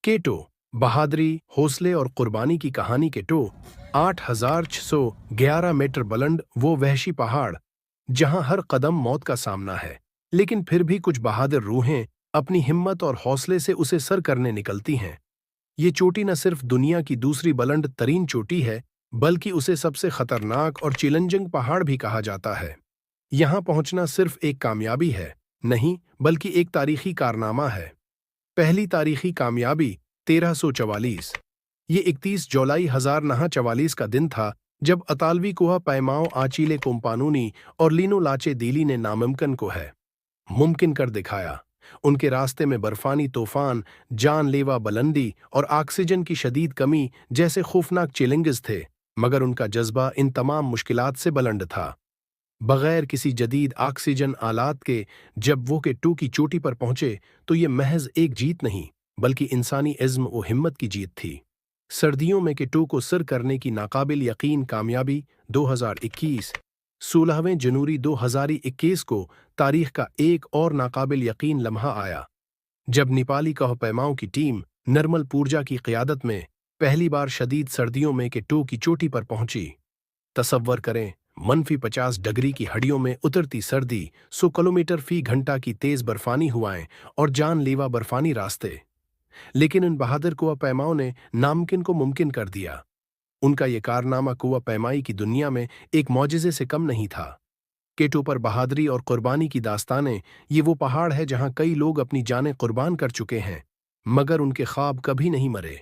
Keto, बहादुरी, हौसले और कुर्बानी की कहानी। केटो 8611 मीटर बुलंद वो वहशी पहाड़ जहां हर कदम मौत का सामना है, लेकिन फिर भी कुछ बहादुर रूहें अपनी हिम्मत और हौसले से उसे सर करने निकलती हैं। ये चोटी न सिर्फ दुनिया की दूसरी बुलंद तरीन चोटी है, बल्कि उसे सबसे खतरनाक और चैलेंजिंग पहाड़ भी कहा जाता है। यहाँ पहुंचना सिर्फ एक कामयाबी है नहीं, बल्कि एक तारीखी कारनामा है। पहली तारीखी कामयाबी 1344। ये 31 जुलाई 1944 का दिन था जब अतालवी कुआ पैमाओ आचीले कोम्पानूनी और लीनो लाचे दीली ने नामुमकिन को है मुमकिन कर दिखाया। उनके रास्ते में बर्फानी तूफान, जानलेवा बुलंदी और ऑक्सीजन की शदीद कमी जैसे खौफनाक चैलेंजेस थे, मगर उनका जज्बा इन तमाम मुश्किलात से बुलंद था। बगैर किसी जदीद ऑक्सीजन आलात के जब वो K2 की चोटी पर पहुंचे तो ये महज एक जीत नहीं, बल्कि इंसानी इज़्म व हिम्मत की जीत थी। सर्दियों में K2 को सर करने की नाकाबिल यकीन कामयाबी 2021। 16वें जनवरी 2021 को तारीख का एक और नाकाबिल यकीन लम्हा आया जब नेपाली कहपैमाओं की टीम नर्मल पूर्जा की क़ियादत में पहली बार शदीद सर्दियों में K2 की चोटी पर पहुंची। तसव्वर करें, -50 डिग्री की हड्डियों में उतरती सर्दी, 100 किलोमीटर फी घंटा की तेज बर्फानी हुआएं और जानलेवा बर्फानी रास्ते। लेकिन इन बहादुर कुआ पैमाओं ने नामुमकिन को मुमकिन कर दिया। उनका ये कारनामा कुआ पैमाई की दुनिया में एक मौजिज़े से कम नहीं था। K2 पर बहादुरी और कुर्बानी की दास्तानें। ये वो पहाड़ है जहां कई लोग अपनी जानें कुर्बान कर चुके हैं, मगर उनके ख्वाब कभी नहीं मरे।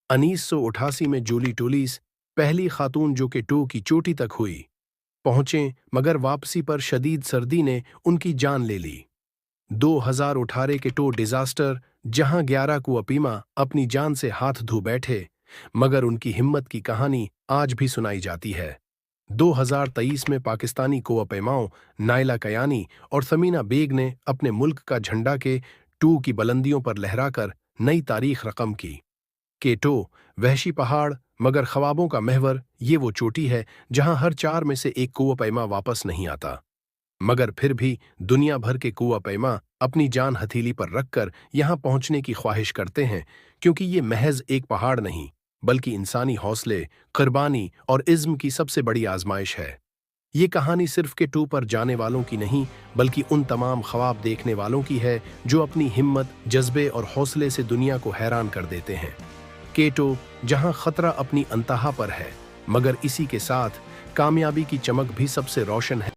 1988 में जूली टोलिस, पहली खातून जो K2 की चोटी तक हुई, पहुंचे, मगर वापसी पर शदीद सर्दी ने उनकी जान ले ली। 2018 K2 डिजास्टर, जहां 11 कुआपीमा अपनी जान से हाथ धो बैठे, मगर उनकी हिम्मत की कहानी आज भी सुनाई जाती है। 2023 में पाकिस्तानी कुआपैमाओं नाइला कयानी और समीना बेग ने अपने मुल्क का झंडा K2 की बुलंदियों पर लहराकर नई तारीख रकम की। K2 वहशी पहाड़ मगर ख्वाबों का महवर। ये वो चोटी है जहां हर 4 में से एक कुआपैमा वापस नहीं आता, मगर फिर भी दुनिया भर के कुआपैमा अपनी जान हथेली पर रखकर यहां पहुंचने की ख्वाहिश करते हैं, क्योंकि ये महज एक पहाड़ नहीं, बल्कि इंसानी हौसले, कुर्बानी और इज़्म की सबसे बड़ी आजमाइश है। ये कहानी सिर्फ K2 पर जाने वालों की नहीं, बल्कि उन तमाम ख्वाब देखने वालों की है जो अपनी हिम्मत, जज्बे और हौसले से दुनिया को हैरान कर देते हैं। K2 जहां खतरा अपनी अंतहा पर है, मगर इसी के साथ कामयाबी की चमक भी सबसे रोशन है।